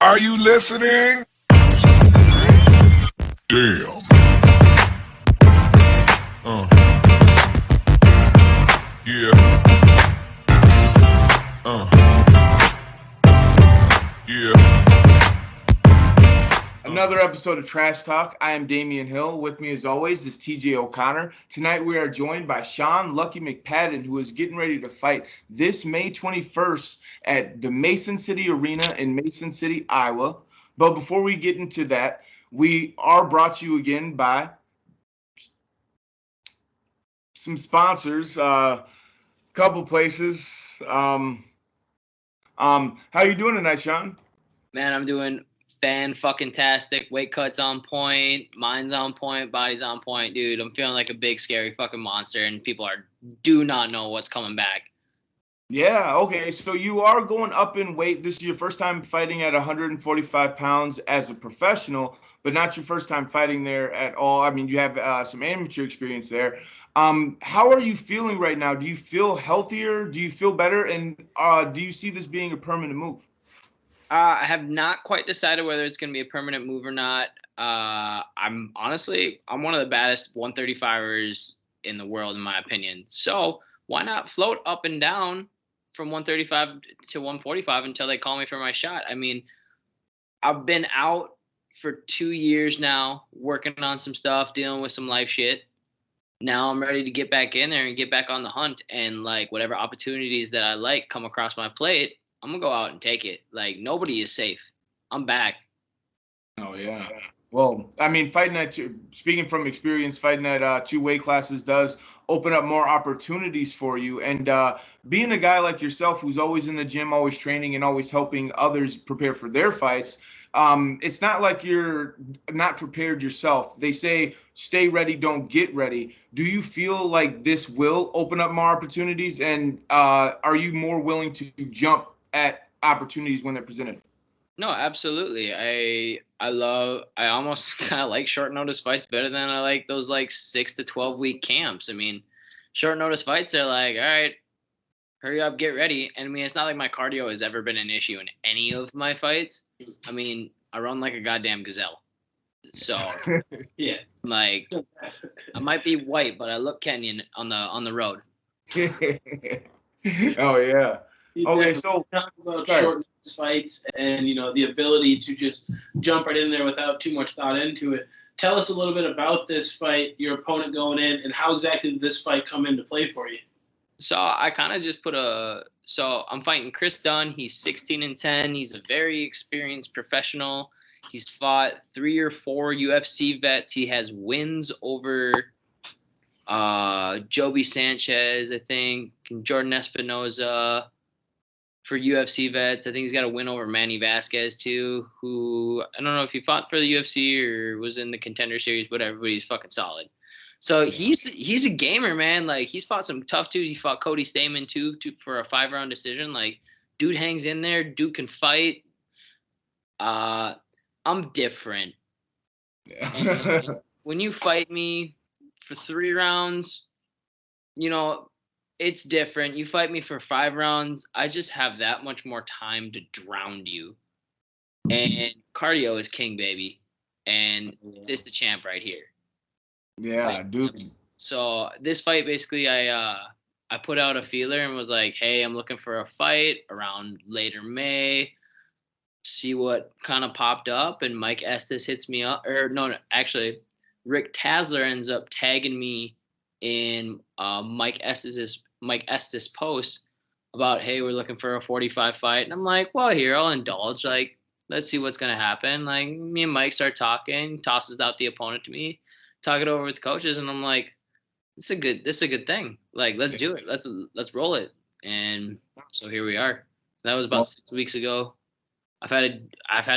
Are you listening? Damn. Yeah. Yeah. Another episode of Trash Talk. I am Damian Hill. With me, as always, is TJ O'Connor. Tonight, we are joined by Sean Lucky McPadden, who is getting ready to fight this May 21st at the Mason City Arena in Mason City, Iowa. But before we get into that, we are brought to you again by some sponsors, couple places. How you doing tonight, Sean? Man, I'm doing fan-fucking-tastic. Weight cuts on point, mind's on point, body's on point, dude. I'm feeling like a big, scary fucking monster, and people do not know what's coming back. Yeah, okay. So you are going up in weight. This is your first time fighting at 145 pounds as a professional, but not your first time fighting there at all. I mean, you have some amateur experience there. How are you feeling right now? Do you feel healthier? Do you feel better? And do you see this being a permanent move? I have not quite decided whether it's going to be a permanent move or not. I'm one of the baddest 135ers in the world, in my opinion. So why not float up and down from 135 to 145 until they call me for my shot? I mean, I've been out for 2 years now, working on some stuff, dealing with some life shit. Now I'm ready to get back in there and get back on the hunt, and like whatever opportunities that I like come across my plate, I'm gonna go out and take it. Like, nobody is safe. I'm back. Oh yeah. Well, I mean, speaking from experience, fighting at two weight classes does open up more opportunities for you. And being a guy like yourself, who's always in the gym, always training, and always helping others prepare for their fights, it's not like you're not prepared yourself. They say, stay ready, don't get ready. Do you feel like this will open up more opportunities? And are you more willing to jump at opportunities when they're presented? No, absolutely. I almost kind of like short notice fights better than I like those like 6 to 12 week camps. I mean, short notice fights are like, all right, hurry up, get ready. And I mean, it's not like my cardio has ever been an issue in any of my fights. I mean, I run like a goddamn gazelle. So yeah, like I might be white, but I look Kenyan on the road. Oh yeah. Okay, so talk about short notice fights and the ability to just jump right in there without too much thought into it. Tell us a little bit about this fight, your opponent going in, and how exactly did this fight come into play for you? So I kind of just so I'm fighting Chris Dunn. He's 16-10. He's a very experienced professional. He's fought 3 or 4 UFC vets. He has wins over Joby Sanchez, I think, and Jordan Espinoza. For UFC vets, I think he's got a win over Manny Vasquez too, who I don't know if he fought for the UFC or was in the Contender Series, whatever, but he's fucking solid. So he's a gamer, man. Like, he's fought some tough dudes. He fought Cody Stamann too for a 5-round decision. Like, dude hangs in there. Dude can fight. I'm different. And when you fight me for 3 rounds, it's different. You fight me for 5 rounds, I just have that much more time to drown you. And cardio is king, baby. And this the champ right here. Yeah, dude. So this fight, basically, I put out a feeler and was like, hey, I'm looking for a fight around later May. See what kind of popped up. And Mike Estes hits me up. Or no, actually, Rick Tasler ends up tagging me in Mike Estes post about, hey, we're looking for a 45 fight. And I'm like, well, here, I'll indulge. Like, let's see what's going to happen. Like, me and Mike start talking, tosses out the opponent to me, talk it over with the coaches. And I'm like, this is a good thing. Like, let's do it. Let's roll it. And so here we are. That was about 6 weeks ago. I've had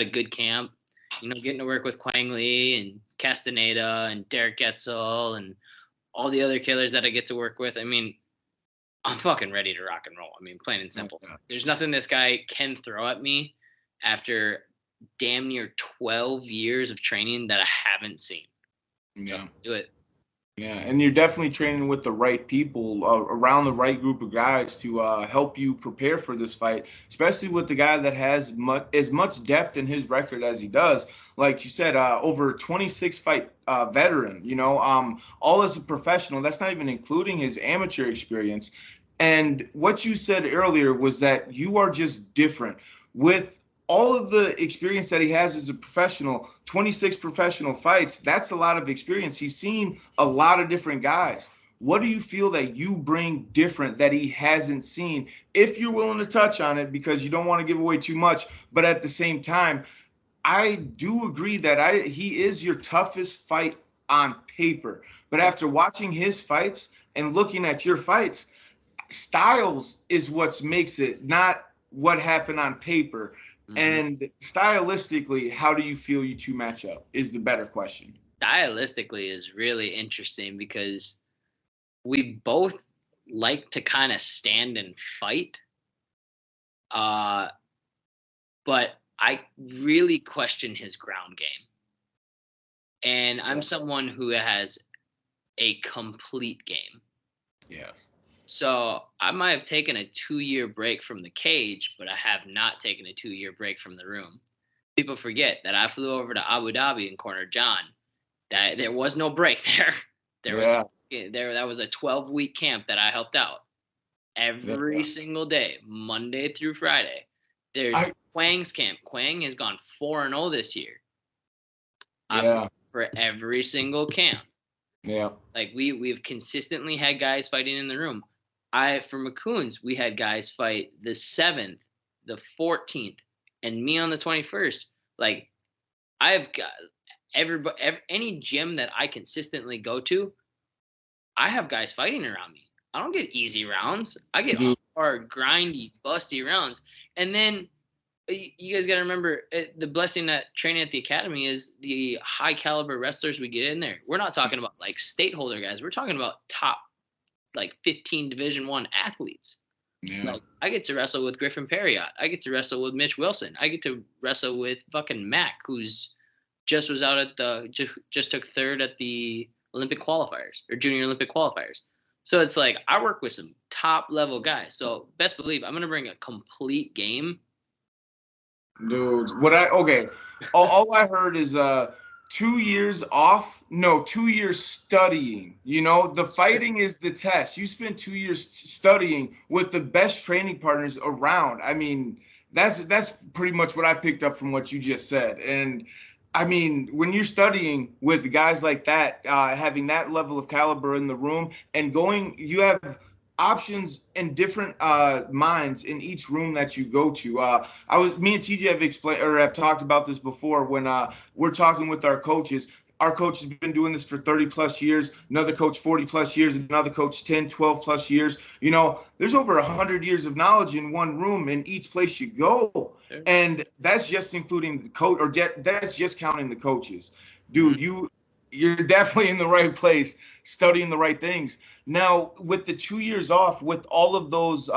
a good camp, getting to work with Quang Lee and Castaneda and Derek Getzel and all the other killers that I get to work with. I mean, I'm fucking ready to rock and roll. I mean, plain and simple. There's nothing this guy can throw at me after damn near 12 years of training that I haven't seen. Yeah. So do it. Yeah, and you're definitely training with the right people around the right group of guys to help you prepare for this fight, especially with the guy that has as much depth in his record as he does. Like you said, over 26 fight veteran, all as a professional. That's not even including his amateur experience. And what you said earlier was that you are just different with all of the experience that he has as a professional, 26 professional fights. That's a lot of experience. He's seen a lot of different guys. What do you feel that you bring different that he hasn't seen? If you're willing to touch on it, because you don't want to give away too much, but at the same time, I do agree that he is your toughest fight on paper. But after watching his fights and looking at your fights, styles is what makes it, not what happened on paper. And stylistically, how do you feel you two match up is the better question. Stylistically is really interesting because we both like to kind of stand and fight. But I really question his ground game. And I'm someone who has a complete game. Yes. So I might have taken a 2-year break from the cage, but I have not taken a 2-year break from the room. People forget that I flew over to Abu Dhabi and cornered John. That there was no break there. That was a 12-week camp that I helped out every single day, Monday through Friday. There's Quang's camp. Quang has gone 4-0 this year. For every single camp. Yeah. Like we've consistently had guys fighting in the room. For McCoon's, we had guys fight the 7th, the 14th, and me on the 21st. Like, I've got any gym that I consistently go to, I have guys fighting around me. I don't get easy rounds. I get hard, grindy, busty rounds. And then you guys got to remember, the blessing that training at the academy is the high caliber wrestlers we get in there. We're not talking about like state holder guys. We're talking about top like 15 Division I athletes. Yeah. Like I get to wrestle with Griffin Perriott. I get to wrestle with Mitch Wilson. I get to wrestle with fucking Mac, who's just was out at just took 3rd at the Olympic qualifiers or Junior Olympic qualifiers. So it's like I work with some top level guys. So best believe I'm gonna bring a complete game. Dude, all I heard is 2 years off. No, 2 years studying. The fighting is the test. You spend 2 years studying with the best training partners around. I mean, that's pretty much what I picked up from what you just said. And I mean, when you're studying with guys like that, having that level of caliber in the room and you have options in different minds in each room that you go to. Me and TJ have explained or have talked about this before when we're talking with our coaches. Our coach has been doing this for 30 plus years, another coach 40 plus years, another coach 10, 12 plus years. There's over 100 years of knowledge in one room in each place you go. Sure. And that's just including the coach, or that's just counting the coaches. Dude, you're definitely in the right place, studying the right things. Now, with the 2 years off, with all of those,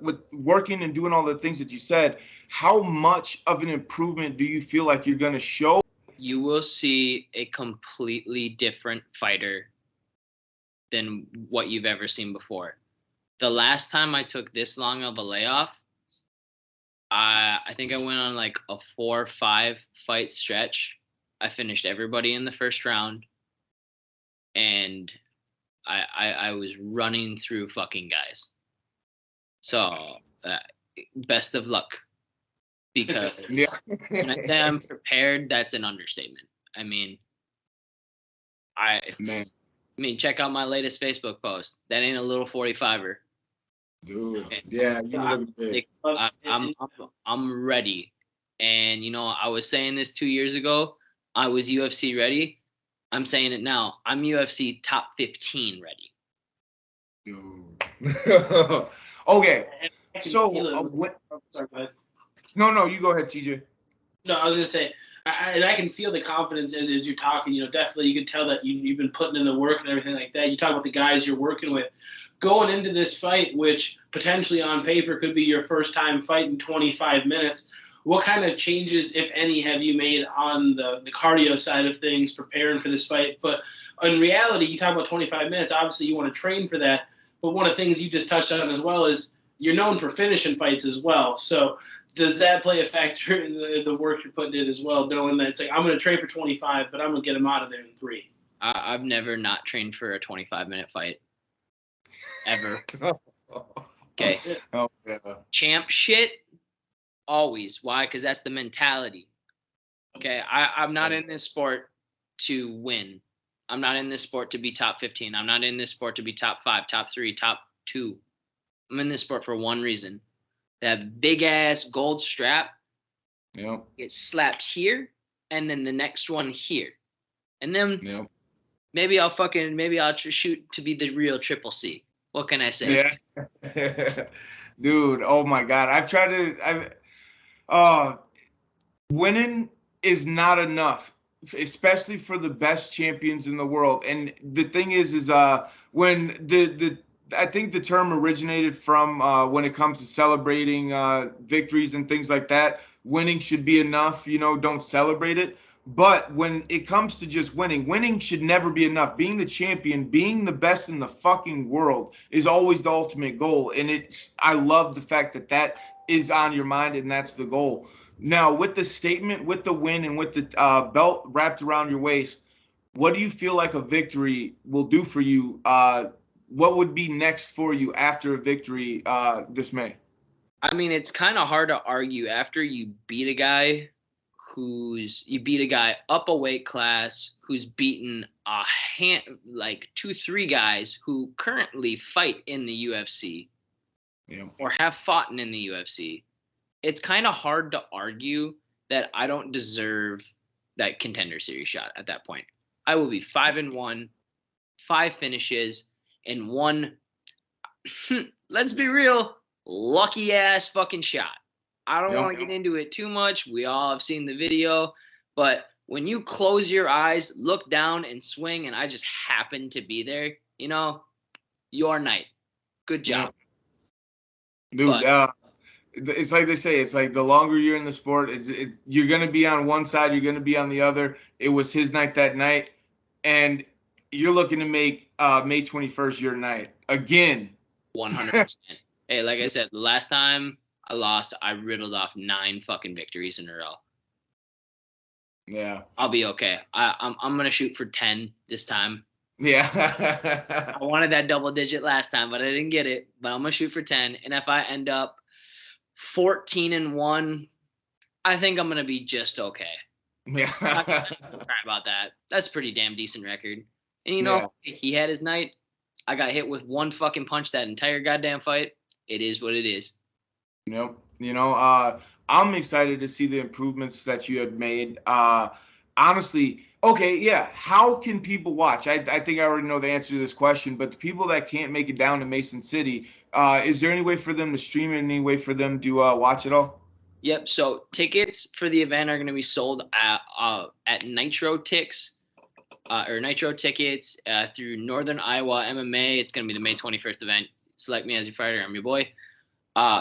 with working and doing all the things that you said, how much of an improvement do you feel like you're going to show? You will see a completely different fighter than what you've ever seen before. The last time I took this long of a layoff, I think I went on like a 4 or 5 fight stretch. I finished everybody in the first round, and I was running through fucking guys. So best of luck, because when I say I'm prepared, that's an understatement. I mean, check out my latest Facebook post. That ain't a little 45er. Dude, yeah, you look big. I'm ready, and I was saying this 2 years ago. I was UFC ready. I'm saying it now. I'm UFC top 15 ready. Dude. Okay. So, no, you go ahead, TJ. No, I was gonna say, I can feel the confidence as you're talking. Definitely, you can tell that you've been putting in the work and everything like that. You talk about the guys you're working with, going into this fight, which potentially on paper could be your first time fight in 25 minutes. what kind of changes, if any, have you made on the cardio side of things preparing for this fight? But in reality, you talk about 25 minutes. Obviously, you want to train for that. But one of the things you just touched on as well is you're known for finishing fights as well. So does that play a factor in the work you're putting in as well, knowing that it's like, I'm going to train for 25, but I'm going to get him out of there in 3? I've never not trained for a 25-minute fight. Ever. Okay. Oh, yeah. Champ shit, always. Why? Because that's the mentality. Okay, I'm not in this sport to win. I'm not in this sport to be top 15. I'm not in this sport to be top 5, top 3, top 2. I'm in this sport for one reason. That big-ass gold strap gets slapped here, and then the next one here. And then maybe I'll shoot to be the real Triple C. What can I say? Yeah. Dude, oh my God. Winning is not enough, especially for the best champions in the world. And the thing is when I think the term originated from when it comes to celebrating victories and things like that, winning should be enough, don't celebrate it. But when it comes to just winning should never be enough. Being the champion, being the best in the fucking world is always the ultimate goal. And I love the fact that is on your mind and that's the goal. Now, with the statement, with the win, and with the belt wrapped around your waist, what do you feel like a victory will do for you? What would be next for you after a victory this May? I mean, it's kind of hard to argue after you beat a guy up a weight class who's beaten 2-3 guys who currently fight in the UFC or have fought in the UFC. It's kind of hard to argue that I don't deserve that Contender Series shot at that point. I will be 5-1, 5 finishes, and 1, let's be real, lucky ass fucking shot. I don't want to get into it too much. We all have seen the video. But when you close your eyes, look down, and swing, and I just happen to be there, your night. Good job. Dude, it's like they say, it's like the longer you're in the sport, you're going to be on one side, you're going to be on the other. It was his night that night, and you're looking to make May 21st your night again. 100%. Hey, like I said, the last time I lost, I riddled off 9 fucking victories in a row. Yeah. I'll be okay. I'm going to shoot for 10 this time. Yeah. I wanted that double digit last time, but I didn't get it. But I'm going to shoot for 10. And if I end up 14-1, I think I'm going to be just okay. Yeah. I'm not gonna cry about that. That's a pretty damn decent record. And he had his night. I got hit with 1 fucking punch that entire goddamn fight. It is what it is. Yep. I'm excited to see the improvements that you have made. Honestly, okay, yeah. How can people watch? I think I already know the answer to this question, but the people that can't make it down to Mason City, is there any way for them to stream it? Any way for them to watch it all? Yep. So tickets for the event are going to be sold at Nitro Tickets through Northern Iowa MMA. It's going to be the May 21st event. Select me as your fighter. I'm your boy.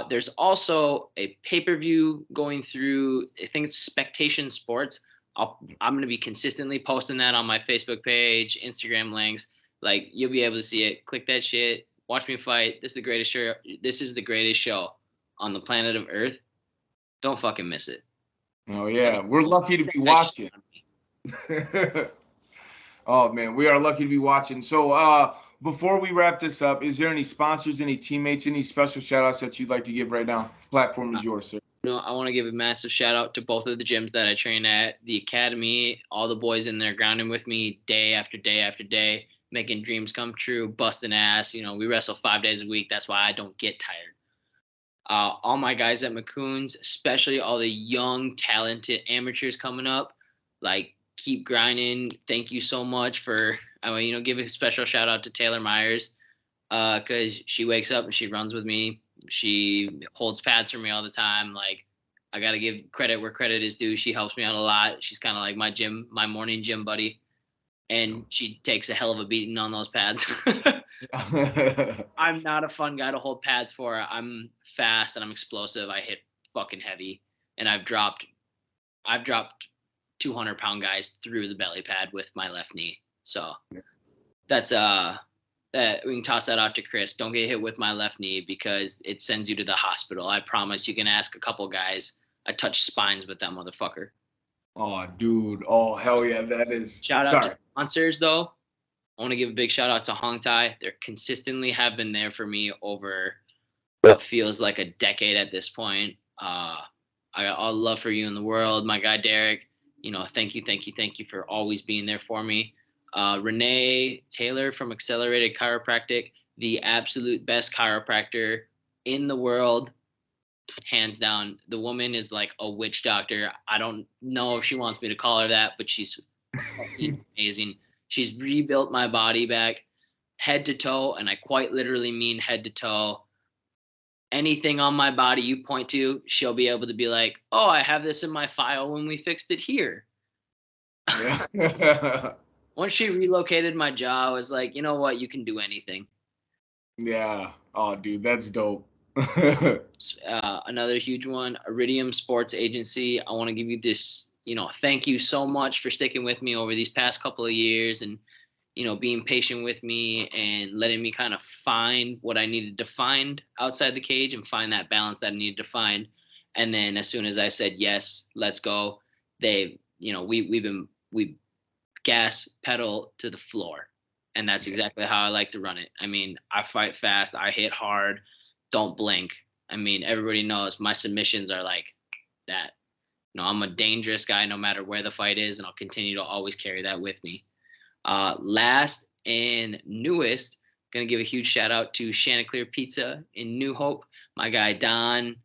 There's also a pay-per-view going through, I think it's Spectation Sports. I'm going to be consistently posting that on my Facebook page, Instagram links. Like, you'll be able to see it. Click that shit. Watch me fight. This is the greatest show. This is the greatest show on the planet of Earth. Don't fucking miss it. Oh, yeah. We're lucky to be watching. Oh, man. We are lucky to be watching. So, before we wrap this up, is there any sponsors, any teammates, any special shout-outs that you'd like to give right now? Platform is yours, sir. I want to give a massive shout-out to both of the gyms that I train at, the academy, all the boys in there grounding with me day after day after day, making dreams come true, busting ass. We wrestle 5 days a week. That's why I don't get tired. All my guys at McCoon's, especially all the young, talented amateurs coming up, like, keep grinding. Thank you so much for, give a special shout out to Taylor Myers, because she wakes up and she runs with me. She holds pads for me all the time. Like, I got to give credit where credit is due. She helps me out a lot. She's kind of like my morning gym buddy. And she takes a hell of a beating on those pads. I'm not a fun guy to hold pads for. I'm fast and I'm explosive. I hit fucking heavy. and I've dropped 200-pound guys through the belly pad with my left knee. So that's that we can toss that out to Chris. Don't get hit with my left knee because it sends you to the hospital. I promise you can ask a couple guys. I touch spines with that motherfucker. Oh, dude. Oh, hell yeah. That is. Shout out Sorry. to sponsors, though. I want to give a big shout out to Hong Tai. They consistently have been there for me over what feels like a decade at this point. I got all the love for you in the world. My guy, Derek, thank you for always being there for me. Renee Taylor from Accelerated Chiropractic, the absolute best chiropractor in the world. Hands down. The woman is like a witch doctor. I don't know if she wants me to call her that, but she's amazing. She's rebuilt my body back head to toe, and I quite literally mean head to toe. Anything on my body you point to, she'll be able to be like, oh, I have this in my file when we fixed it here. Yeah. Once she relocated my jaw, I was like, you know what? You can do anything. Yeah. Oh, dude, that's dope. Another huge one, Iridium Sports Agency. I want to give you this, thank you so much for sticking with me over these past couple of years and, being patient with me and letting me kind of find what I needed to find outside the cage and find that balance that I needed to find. And then as soon as I said, yes, let's go, we gas pedal to the floor. And that's exactly how I like to run it. I mean, I fight fast. I hit hard. Don't blink. I mean, everybody knows my submissions are like that. I'm a dangerous guy no matter where the fight is, and I'll continue to always carry that with me. Last and newest, going to give a huge shout out to Chanticleer Pizza in New Hope. My guy Don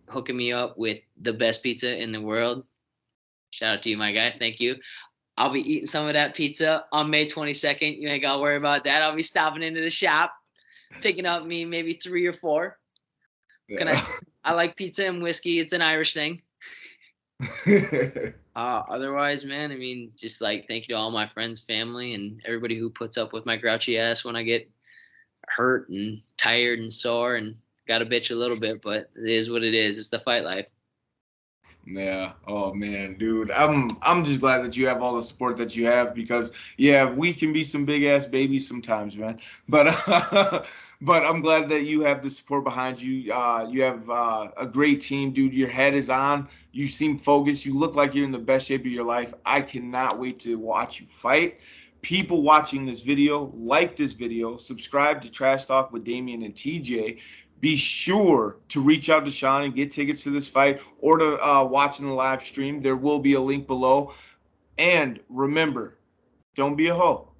hooking me up with the best pizza in the world. Shout out to you, my guy. Thank you. I'll be eating some of that pizza on May 22nd. You ain't got to worry about that. I'll be stopping into the shop, picking up me maybe 3 or 4. Yeah. I like pizza and whiskey. It's an Irish thing. Otherwise, man, I mean, just like thank you to all my friends, family, and everybody who puts up with my grouchy ass when I get hurt and tired and sore and got to bitch a little bit, but it is what it is. It's the fight life. Yeah. Oh man, dude. I'm just glad that you have all the support that you have because we can be some big ass babies sometimes, man. But but I'm glad that you have the support behind you. You have a great team, dude. Your head is on. You seem focused. You look like you're in the best shape of your life. I cannot wait to watch you fight. People watching this video, like this video, subscribe to Trash Talk with Damian and TJ. Be sure to reach out to Sean and get tickets to this fight or to watch in the live stream. There will be a link below. And remember, don't be a hoe.